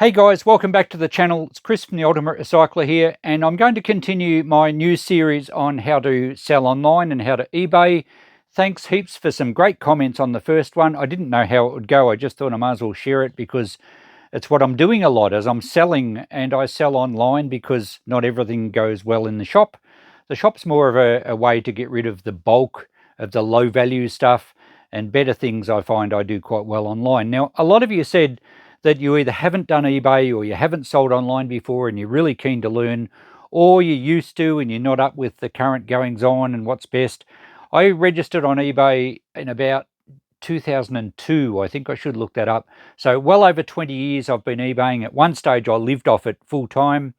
Hey guys, welcome back to the channel. It's Chris from the Ultimate Recycler here, and I'm going to continue my new series on how to sell online and how to eBay. Thanks heaps for some great comments on the first one. I didn't know how it would go. I just thought I might as well share it because it's what I'm doing a lot as I'm selling, and I sell online because not everything goes well in the shop. The shop's more of a way to get rid of the bulk of the low value stuff, and better things I find I do quite well online. Now, a lot of you said that you either haven't done eBay or you haven't sold online before and you're really keen to learn, or you used to and you're not up with the current goings on and what's best. I registered on eBay in about 2002. I think I should look that up. So well over 20 years I've been eBaying. At one stage I lived off it full time.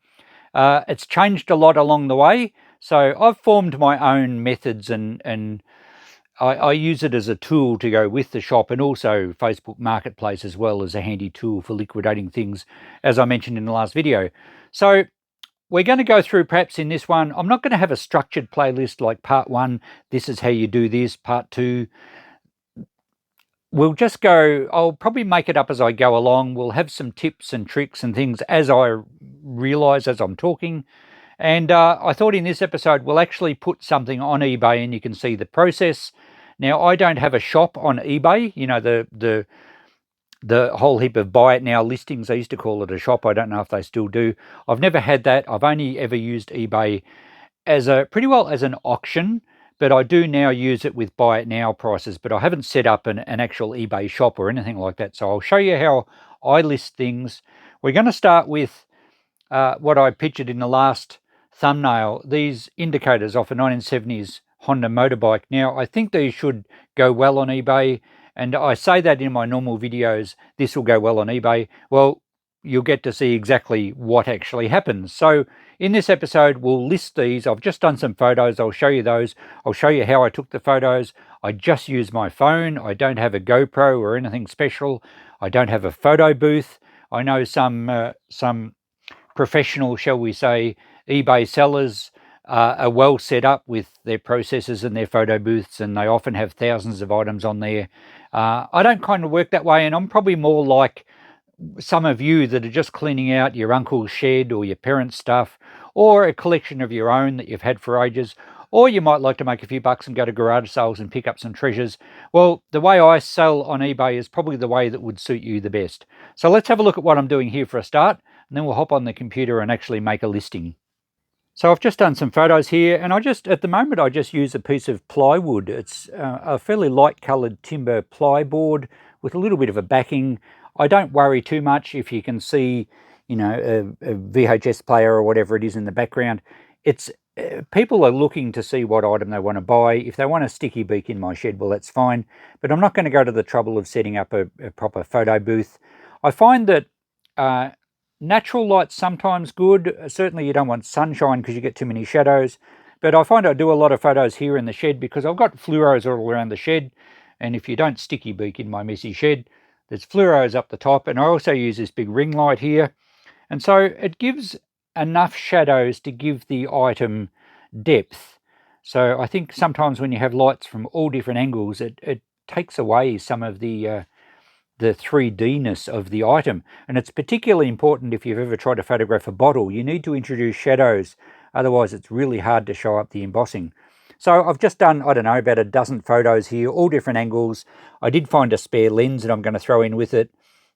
It's changed a lot along the way. So I've formed my own methods, and I use it as a tool to go with the shop, and also Facebook Marketplace as well as a handy tool for liquidating things, as I mentioned in the last video. So we're going to go through, perhaps in this one, I'm not going to have a structured playlist like part 1, this is how you do this, part 2. We'll just go, I'll probably make it up as I go along. We'll have some tips and tricks and things as I realize as I'm talking. And I thought in this episode we'll actually put something on eBay and you can see the process. Now, I don't have a shop on eBay, you know, the whole heap of buy it now listings. I used to call it a shop. I don't know if they still do. I've never had that. I've only ever used eBay as pretty well as an auction, but I do now use it with buy it now prices, but I haven't set up an actual eBay shop or anything like that. So I'll show you how I list things. We're going to start with what I pictured in the last thumbnail, these indicators off a 1970s Honda motorbike. Now, I think these should go well on eBay, and I say that in my normal videos, this will go well on eBay. Well, you'll get to see exactly what actually happens. So in this episode, we'll list these. I've just done some photos. I'll show you those. I'll show you how I took the photos. I just use my phone. I don't have a GoPro or anything special. I don't have a photo booth. I know some professional, shall we say, eBay sellers are well set up with their processors and their photo booths, and they often have thousands of items on there. I don't kind of work that way, and I'm probably more like some of you that are just cleaning out your uncle's shed or your parents' stuff, or a collection of your own that you've had for ages, or you might like to make a few bucks and go to garage sales and pick up some treasures. Well, the way I sell on eBay is probably the way that would suit you the best. So let's have a look at what I'm doing here for a start, and then we'll hop on the computer and actually make a listing. So I've just done some photos here, and at the moment I just use a piece of plywood. It's a fairly light coloured timber plyboard with a little bit of a backing. I don't worry too much if you can see, you know, a VHS player or whatever it is in the background. It's people are looking to see what item they want to buy. If they want a sticky beak in my shed, well, that's fine. But I'm not going to go to the trouble of setting up a proper photo booth. I find that natural light's sometimes good. Certainly you don't want sunshine because you get too many shadows. But I find I do a lot of photos here in the shed because I've got fluoros all around the shed. And if you don't sticky beak in my messy shed, there's fluoros up the top. And I also use this big ring light here. And so it gives enough shadows to give the item depth. So I think sometimes when you have lights from all different angles, it takes away some of the 3D-ness of the item. And it's particularly important if you've ever tried to photograph a bottle. You need to introduce shadows, otherwise it's really hard to show up the embossing. So I've just done, I don't know, about a dozen photos here, all different angles. I did find a spare lens that I'm going to throw in with it.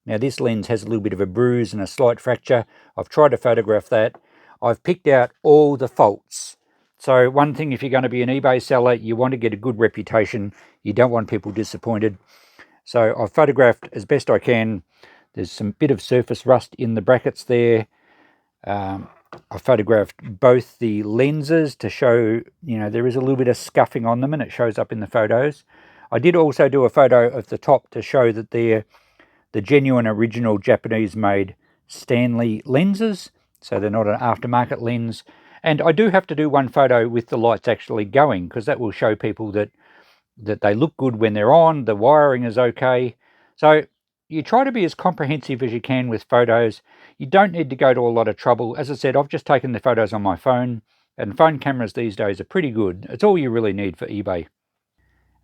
Now this lens has a little bit of a bruise and a slight fracture. I've tried to photograph that. I've picked out all the faults. So one thing, if you're going to be an eBay seller, you want to get a good reputation. You don't want people disappointed. So I've photographed as best I can. There's some bit of surface rust in the brackets there. I photographed both the lenses to show, you know, there is a little bit of scuffing on them, and it shows up in the photos. I did also do a photo of the top to show that they're the genuine original Japanese-made Stanley lenses, so they're not an aftermarket lens. And I do have to do one photo with the lights actually going, because that will show people that they look good when they're on, the wiring is okay. So you try to be as comprehensive as you can with photos. You don't need to go to a lot of trouble. As I said, I've just taken the photos on my phone, and phone cameras these days are pretty good. It's all you really need for eBay.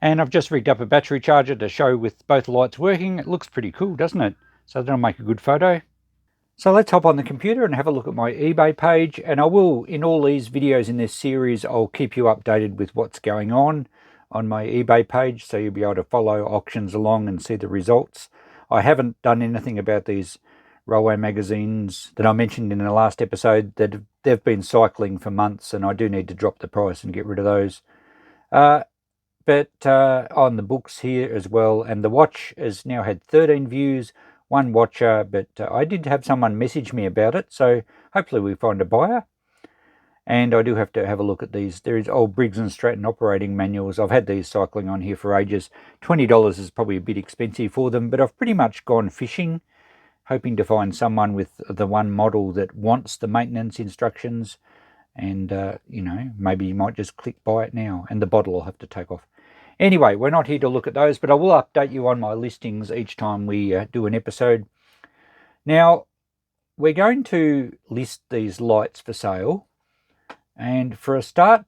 And I've just rigged up a battery charger to show with both lights working. It looks pretty cool, doesn't it? So that'll make a good photo. So let's hop on the computer and have a look at my eBay page, and I will, in all these videos in this series, I'll keep you updated with what's going on my eBay page, so you'll be able to follow auctions along and see the results. I haven't done anything about these railway magazines that I mentioned in the last episode. That they've been cycling for months, and I do need to drop the price and get rid of those. But on the books here as well, and the watch has now had 13 views, one watcher, but I did have someone message me about it, so hopefully we find a buyer. And I do have to have a look at these. There is old Briggs & Stratton operating manuals. I've had these cycling on here for ages. $20 is probably a bit expensive for them, but I've pretty much gone fishing, hoping to find someone with the one model that wants the maintenance instructions. And, maybe you might just click buy it now, and the bottle I'll have to take off. Anyway, we're not here to look at those, but I will update you on my listings each time we do an episode. Now, we're going to list these lights for sale. And for a start,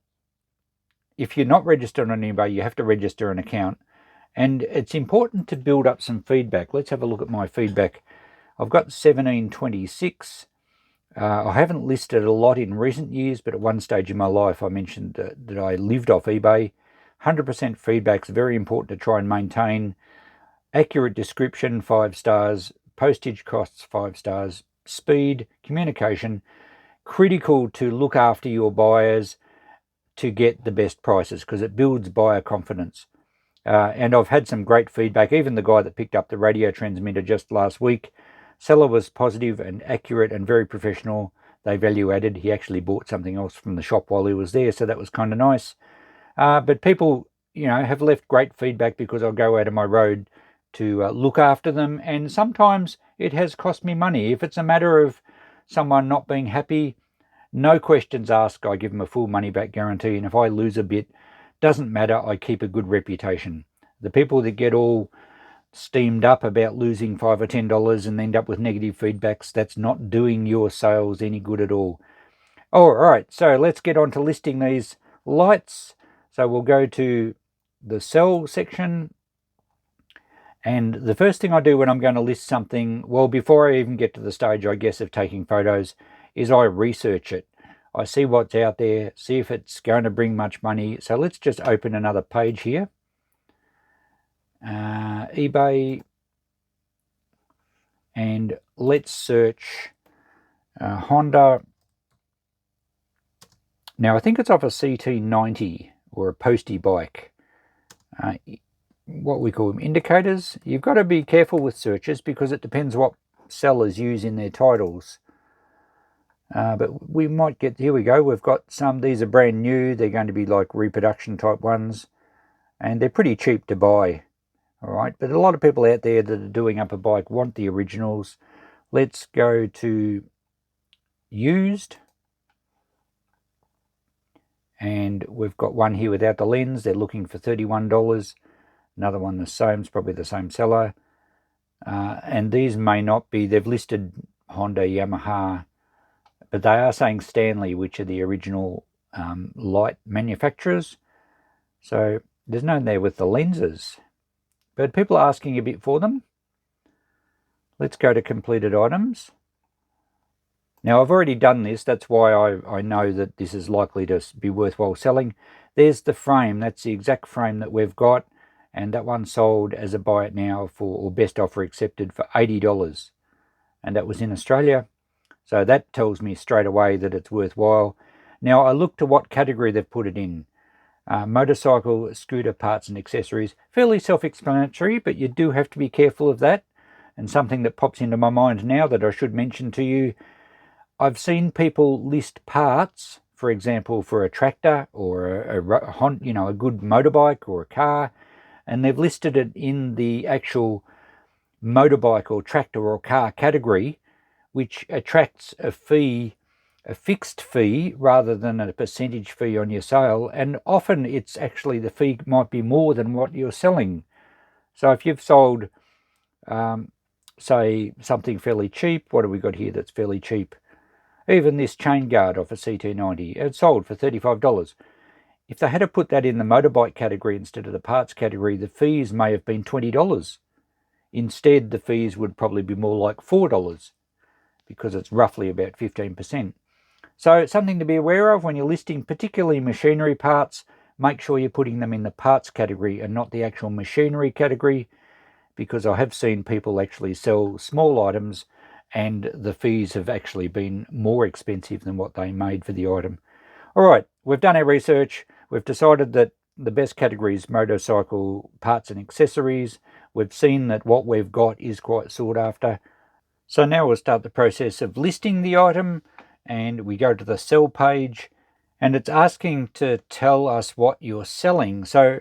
if you're not registered on eBay, you have to register an account. And it's important to build up some feedback. Let's have a look at my feedback. I've got 1726. I haven't listed a lot in recent years, but at one stage in my life I mentioned that I lived off eBay. 100% feedback is very important to try and maintain. Accurate description, 5 stars. Postage costs, 5 stars. Speed, communication. Critical to look after your buyers to get the best prices, because it builds buyer confidence. And I've had some great feedback. Even the guy that picked up the radio transmitter just last week, seller was positive and accurate and very professional. They value added. He actually bought something else from the shop while he was there, so that was kind of nice. But people, have left great feedback because I'll go out of my road to look after them. And sometimes it has cost me money. If it's a matter of someone not being happy, no questions asked, I give them a full money back guarantee. And if I lose a bit, doesn't matter, I keep a good reputation. The people that get all steamed up about losing $5 or $10 and end up with negative feedbacks, that's not doing your sales any good at all. All right, so let's get on to listing these lights. So we'll go to the sell section. And the first thing I do when I'm going to list something, well, before I even get to the stage, I guess, of taking photos, is I research it. I see what's out there, see if it's going to bring much money. So let's just open another page here. eBay. And let's search Honda. Now, I think it's off a CT90 or a postie bike. What we call them indicators. You've got to be careful with searches because it depends what sellers use in their titles. But we might get, here we go, we've got some, these are brand new, they're going to be like reproduction type ones, and they're pretty cheap to buy. All right, but a lot of people out there that are doing up a bike want the originals. Let's go to used. And we've got one here without the lens. They're looking for $31. Another one the same, it's probably the same seller. And these may not be, they've listed Honda, Yamaha, but they are saying Stanley, which are the original light manufacturers. So there's no there with the lenses. But people are asking a bit for them. Let's go to completed items. Now, I've already done this. That's why I know that this is likely to be worthwhile selling. There's the frame. That's the exact frame that we've got. And that one sold as a buy it now for, or best offer accepted, for $80. And that was in Australia. So that tells me straight away that it's worthwhile. Now, I look to what category they've put it in. Motorcycle, scooter parts and accessories. Fairly self-explanatory, but you do have to be careful of that. And something that pops into my mind now that I should mention to you, I've seen people list parts, for example, for a tractor or a good motorbike or a car, and they've listed it in the actual motorbike or tractor or car category, which attracts a fee, a fixed fee, rather than a percentage fee on your sale. And often it's actually the fee might be more than what you're selling. So if you've sold, say, something fairly cheap, what have we got here that's fairly cheap? Even this chain guard off a CT90, it sold for $35. If they had to put that in the motorbike category instead of the parts category, the fees may have been $20. Instead, the fees would probably be more like $4. because it's roughly about 15%. So something to be aware of when you're listing particularly machinery parts, make sure you're putting them in the parts category and not the actual machinery category, because I have seen people actually sell small items and the fees have actually been more expensive than what they made for the item. All right, we've done our research. We've decided that the best category is motorcycle parts and accessories. We've seen that what we've got is quite sought after. So now we'll start the process of listing the item, and we go to the sell page, and it's asking to tell us what you're selling. So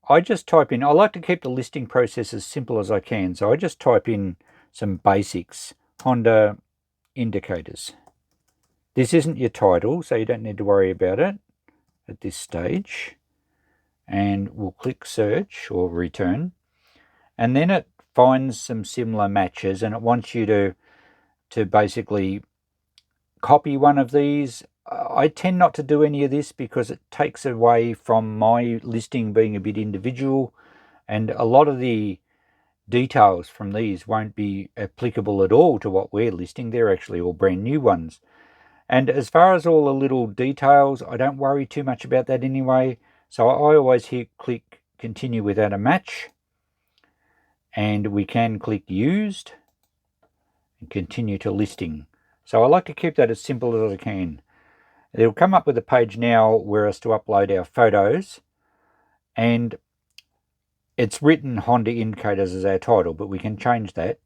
I just type in, I like to keep the listing process as simple as I can. So I just type in some basics, Honda indicators. This isn't your title, so you don't need to worry about it at this stage. And we'll click search or return. And then it finds some similar matches, and it wants you to basically copy one of these. I tend not to do any of this because it takes away from my listing being a bit individual, and a lot of the details from these won't be applicable at all to what we're listing. They're actually all brand new ones. And as far as all the little details, I don't worry too much about that anyway. So I always click continue without a match, and we can click used and continue to listing. So I like to keep that as simple as I can. It'll come up with a page now where us to upload our photos, and it's written Honda indicators as our title, but we can change that.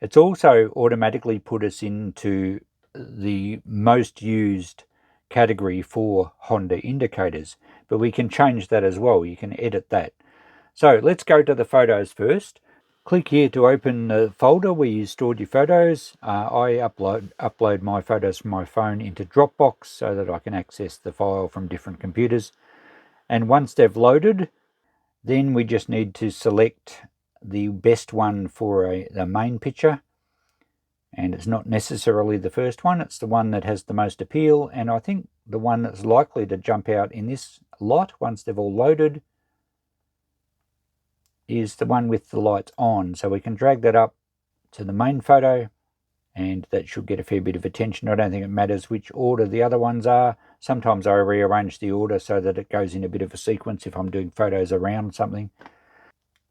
It's also automatically put us into the most used category for Honda indicators, but we can change that as well. You can edit that. So let's go to the photos first. Click here to open the folder where you stored your photos. I upload my photos from my phone into Dropbox so that I can access the file from different computers. And once they've loaded, then we just need to select the best one for the main picture. And it's not necessarily the first one, it's the one that has the most appeal. And I think the one that's likely to jump out in this lot once they've all loaded is the one with the lights on. So we can drag that up to the main photo, and that should get a fair bit of attention. I don't think it matters which order the other ones are. Sometimes I rearrange the order so that it goes in a bit of a sequence if I'm doing photos around something.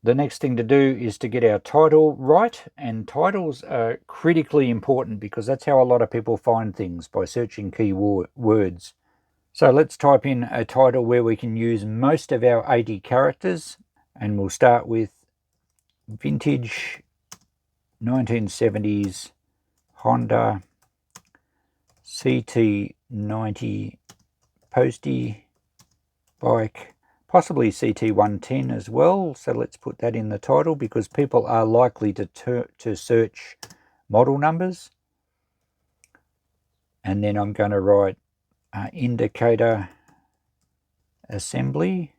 The next thing to do is to get our title right, and titles are critically important because that's how a lot of people find things, by searching key words. So let's type in a title where we can use most of our 80 characters, and we'll start with vintage 1970s Honda CT90 postie bike, possibly CT110 as well. So let's put that in the title because people are likely to search model numbers. And then I'm going to write indicator assembly,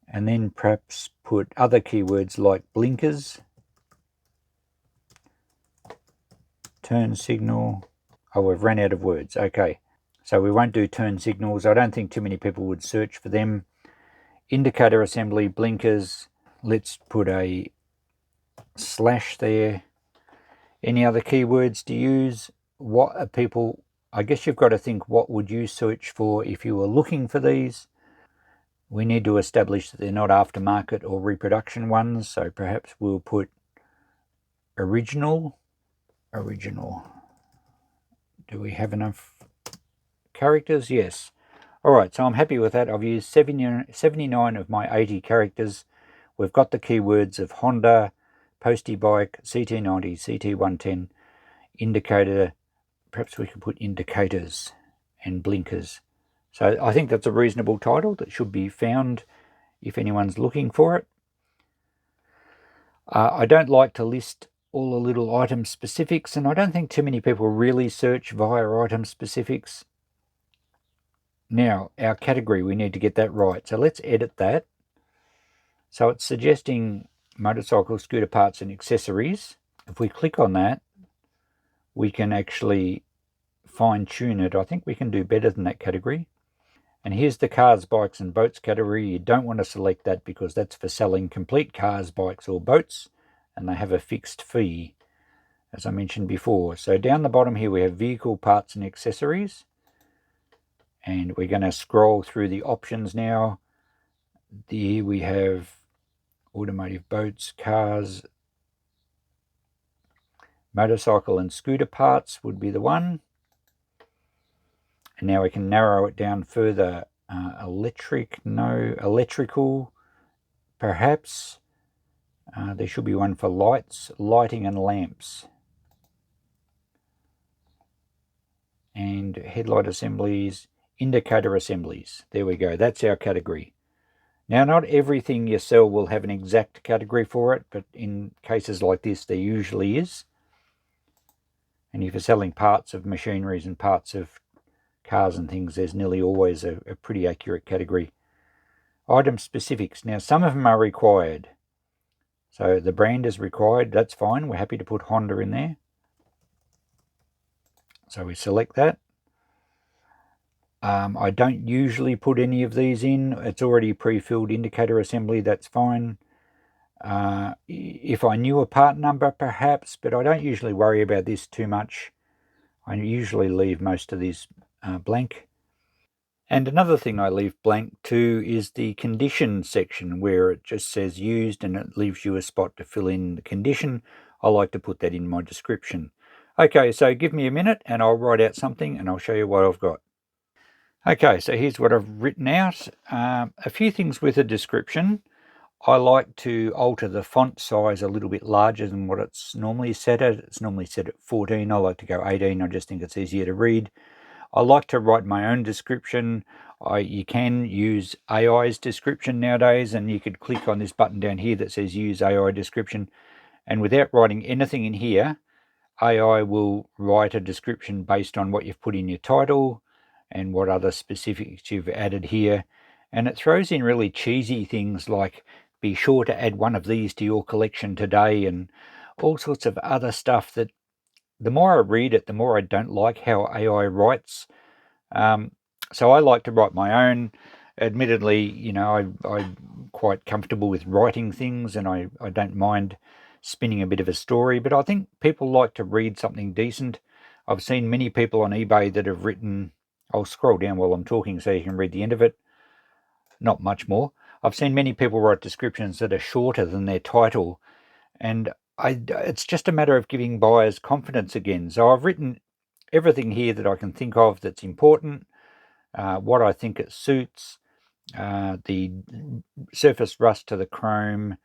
and then perhaps put other keywords like blinkers, turn signal. Oh, we've run out of words. Okay, so we won't do turn signals. I don't think too many people would search for them. Indicator assembly, blinkers. Let's put a slash there. Any other keywords to use? What are people, I guess you've got to think, what would you search for if you were looking for these? We need to establish that they're not aftermarket or reproduction ones, so perhaps we'll put original. Do we have enough characters? Yes. All right, so I'm happy with that. I've used 79 of my 80 characters. We've got the keywords of Honda, postie bike, CT90, CT110, indicator. Perhaps we could put indicators and blinkers. So I think that's a reasonable title that should be found if anyone's looking for it. I don't like to list all the little item specifics, and I don't think too many people really search via item specifics. Now, our category, we need to get that right. So let's edit that. So it's suggesting motorcycle, scooter parts and accessories. If we click on that, we can actually fine-tune it. I think we can do better than that category. And here's the cars, bikes and boats category. You don't want to select that because that's for selling complete cars, bikes or boats, and they have a fixed fee. as I mentioned before. So down the bottom here we have vehicle parts and accessories, and we're going to scroll through the options now. Here we have automotive, boats, cars, motorcycle and scooter parts would be the one. And now we can narrow it down further. Electrical, perhaps. There should be one for lights, lighting and lamps. And headlight assemblies, indicator assemblies. There we go, that's our category. Now, not everything you sell will have an exact category for it, but in cases like this, there usually is. And if you're selling parts of machineries and parts of cars and things, there's nearly always a pretty accurate category. Item specifics. Now, some of them are required. So the brand is required, that's fine. We're happy to put Honda in there. So we select that. I don't usually put any of these in. It's already pre-filled indicator assembly, that's fine. If I knew a part number, perhaps, but I don't usually worry about this too much. I usually leave most of these blank. And another thing I leave blank too is the condition section, where it just says used and it leaves you a spot to fill in the condition. I like to put that in my description. Okay, so give me a minute and I'll write out something and I'll show you what I've got. Okay, so here's what I've written out. A few things with a description. I like to alter the font size a little bit larger than what it's normally set at. It's normally set at 14. I like to go 18. I just think it's easier to read. I like to write my own description. You can use AI's description nowadays, and you could click on this button down here that says use AI description, and without writing anything in here, AI will write a description based on what you've put in your title and what other specifics you've added here. And it throws in really cheesy things like, be sure to add one of these to your collection today, and all sorts of other stuff that the more I read it, the more I don't like how AI writes. So I like to write my own. Admittedly, you know, I'm quite comfortable with writing things, and I don't mind spinning a bit of a story, but I think people like to read something decent. I've seen many people on eBay that have written, I'll scroll down while I'm talking so you can read the end of it, not much more. I've seen many people write descriptions that are shorter than their title, and it's just a matter of giving buyers confidence again. So I've written everything here that I can think of that's important, what I think it suits, the surface rust to the chrome,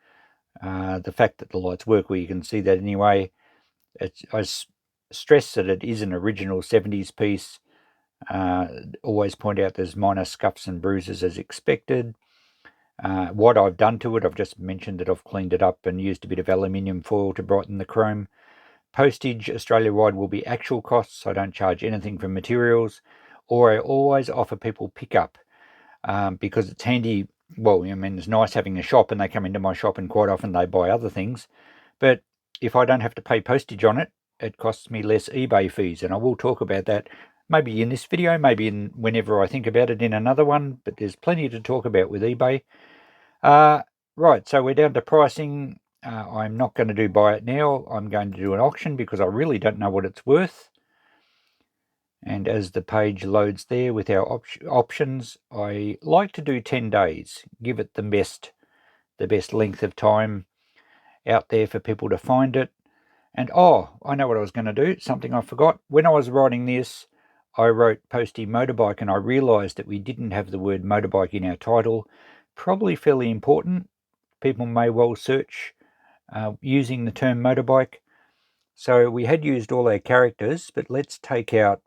the fact that the lights work, well, you can see that anyway. I stress that it is an original 70s piece. Always point out there's minor scuffs and bruises as expected. What I've done to it, I've just mentioned that I've cleaned it up and used a bit of aluminium foil to brighten the chrome. Postage Australia-wide will be actual costs. I don't charge anything for materials, or I always offer people pickup because it's handy. Well, I mean, it's nice having a shop and they come into my shop and quite often they buy other things. But if I don't have to pay postage on it, it costs me less eBay fees. And I will talk about that maybe in this video, maybe whenever I think about it in another one. But there's plenty to talk about with eBay. Right, so we're down to pricing. I'm not going to do buy it now. I'm going to do an auction because I really don't know what it's worth. And as the page loads there with our options, I like to do 10 days. Give it the best length of time out there for people to find it. And I know what I was going to do, something I forgot. When I was writing this, I wrote Postie Motorbike and I realised that we didn't have the word motorbike in our title. Probably fairly important. People may well search using the term motorbike. So we had used all our characters, but let's take out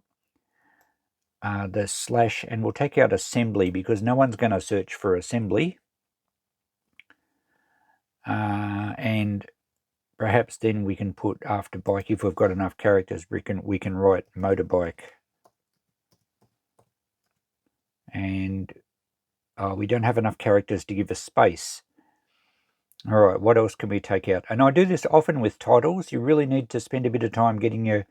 the slash and we'll take out assembly because no one's going to search for assembly. And perhaps then we can put after bike, if we've got enough characters, we can write motorbike. And we don't have enough characters to give a space. All right, what else can we take out? And I do this often with titles. You really need to spend a bit of time getting your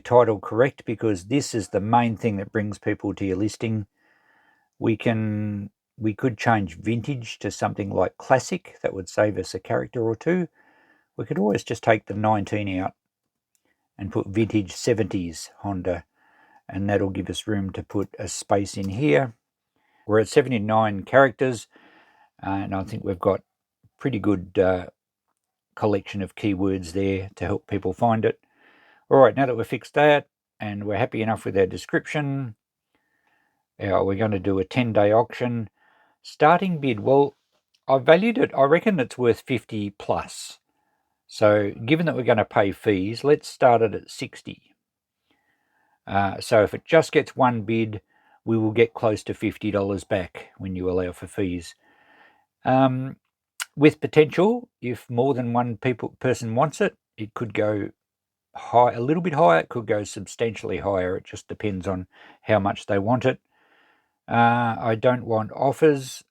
title correct because this is the main thing that brings people to your listing. We could change vintage to something like classic. That would save us a character or two. We could always just take the 19 out. and put vintage 70s Honda, and that'll give us room to put a space in here. We're at 79 characters, and I think we've got pretty good collection of keywords there to help people find it. All right, now that we've fixed that and we're happy enough with our description, we're going to do a 10-day auction. Starting bid, well, I valued it. I reckon it's worth 50 plus. So given that we're going to pay fees, let's start it at 60. So if it just gets one bid, we will get close to $50 back when you allow for fees. With potential, if more than one person wants it, it could go high, a little bit higher. It could go substantially higher. It just depends on how much they want it. I don't want offers.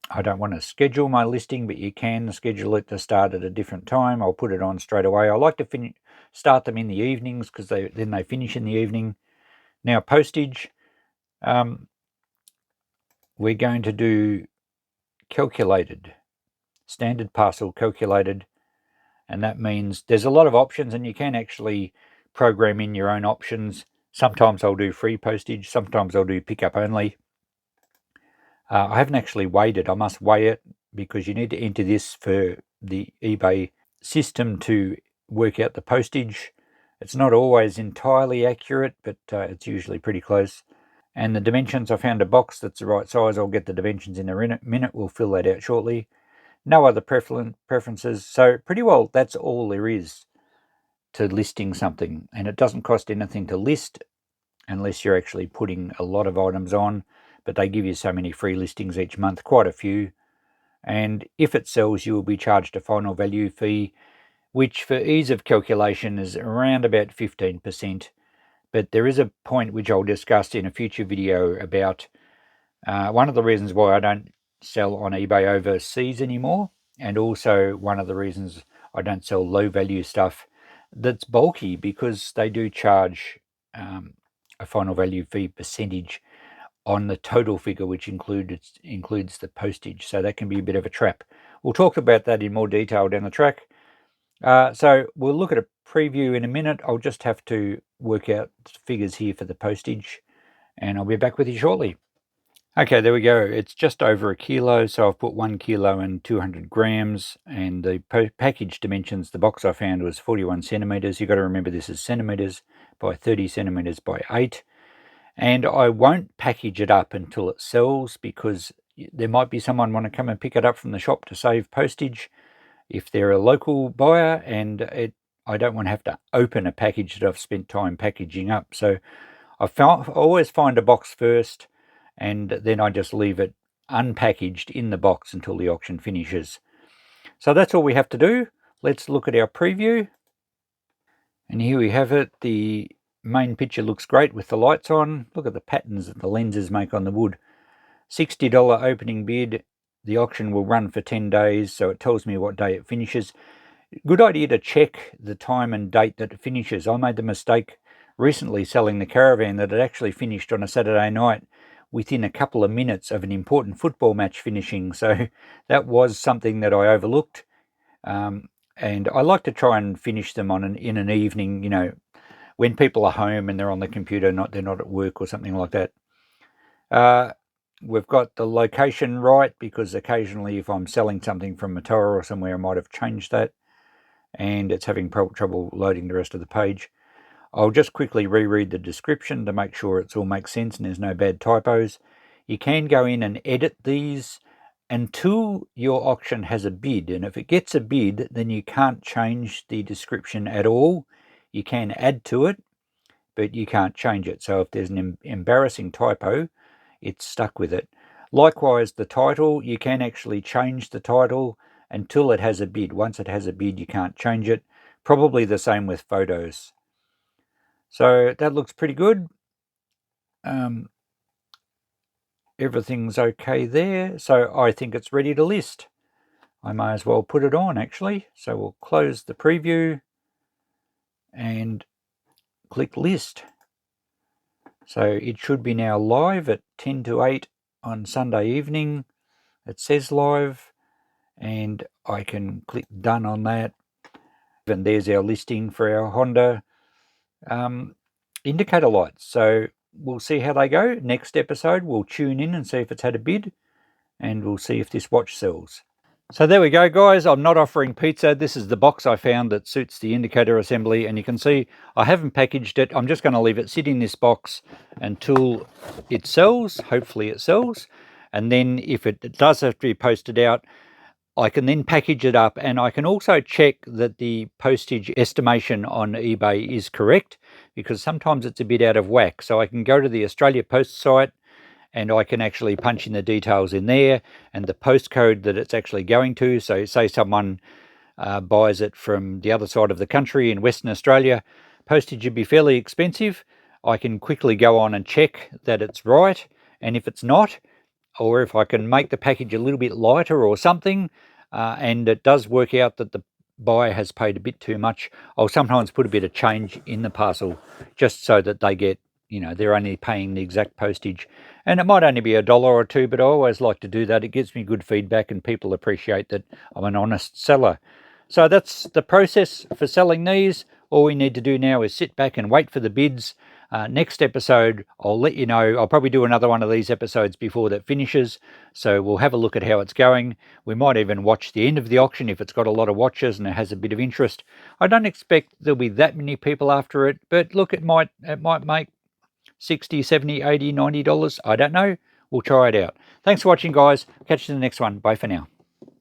I don't want to schedule my listing, but you can schedule it to start at a different time. I'll put it on straight away. I like to start them in the evenings because then they finish in the evening. Now, postage, we're going to do calculated, standard parcel calculated, and that means there's a lot of options, and you can actually program in your own options. Sometimes I'll do free postage, sometimes I'll do pickup only. I haven't actually weighed it. I must weigh it because you need to enter this for the eBay system to work out the postage. It's not always entirely accurate, but it's usually pretty close. And the dimensions, I found a box that's the right size. I'll get the dimensions in a minute. We'll fill that out shortly. No other preferences. So pretty well that's all there is to listing something. And it doesn't cost anything to list unless you're actually putting a lot of items on. But they give you so many free listings each month, quite a few. And if it sells, you will be charged a final value fee, which for ease of calculation is around about 15%. But there is a point which I'll discuss in a future video about one of the reasons why I don't sell on eBay overseas anymore, and also one of the reasons I don't sell low value stuff that's bulky, because they do charge a final value fee percentage on the total figure, which includes the postage. So that can be a bit of a trap. We'll talk about that in more detail down the track. So we'll look at a preview in a minute. I'll just have to work out figures here for the postage, and I'll be back with you shortly. Okay, there we go. It's just over a kilo, so I've put 1 kilo and 200 grams, and the package dimensions, the box I found was 41 centimeters. You've got to remember this is centimeters by 30 centimeters by 8. And I won't package it up until it sells, because there might be someone want to come and pick it up from the shop to save postage if they're a local buyer, and I don't want to have to open a package that I've spent time packaging up. So I always find a box first, and then I just leave it unpackaged in the box until the auction finishes. So that's all we have to do. Let's look at our preview. And here we have it. The main picture looks great with the lights on. Look at the patterns that the lenses make on the wood. $60 opening bid. The auction will run for 10 days, so it tells me what day it finishes. Good idea to check the time and date that it finishes. I made the mistake recently selling the caravan that it actually finished on a Saturday night within a couple of minutes of an important football match finishing. So that was something that I overlooked. And I like to try and finish them in an evening, when people are home and they're on the computer, they're not at work or something like that. We've got the location right, because occasionally if I'm selling something from Motorola or somewhere, I might have changed that, and it's having trouble loading the rest of the page. I'll just quickly reread the description to make sure it all makes sense and there's no bad typos. You can go in and edit these until your auction has a bid, and if it gets a bid, then you can't change the description at all. You can add to it, but you can't change it. So if there's an embarrassing typo, it's stuck with it. Likewise, the title, you can actually change the title until it has a bid. Once it has a bid, you can't change it. Probably the same with photos. So that looks pretty good. Everything's okay there. So I think it's ready to list. I may as well put it on, actually. So we'll close the preview and click list. So it should be now live at 10 to 8 on Sunday evening. It says live, and I can click done on that. And there's our listing for our Honda indicator lights. So we'll see how they go. Next episode, we'll tune in and see if it's had a bid, and we'll see if this watch sells. So there we go, guys. I'm not offering pizza. This is the box I found that suits the indicator assembly, and you can see I haven't packaged it. I'm just going to leave it sit in this box until it sells. Hopefully it sells. And then if it does have to be posted out, I can then package it up, and I can also check that the postage estimation on eBay is correct, because sometimes it's a bit out of whack. So I can go to the Australia Post site, and I can actually punch in the details in there and the postcode that it's actually going to. So say someone buys it from the other side of the country in Western Australia, postage would be fairly expensive. I can quickly go on and check that it's right, and if it's not, or if I can make the package a little bit lighter or something, and it does work out that the buyer has paid a bit too much, I'll sometimes put a bit of change in the parcel just so that they get, they're only paying the exact postage. And it might only be $1 or $2, but I always like to do that. It gives me good feedback, and people appreciate that I'm an honest seller. So that's the process for selling these. All we need to do now is sit back and wait for the bids. Next episode, I'll let you know. I'll probably do another one of these episodes before that finishes. So we'll have a look at how it's going. We might even watch the end of the auction if it's got a lot of watchers and it has a bit of interest. I don't expect there'll be that many people after it, but look, it might make $60, $70, $80, $90. I don't know. We'll try it out. Thanks for watching, guys. Catch you in the next one. Bye for now.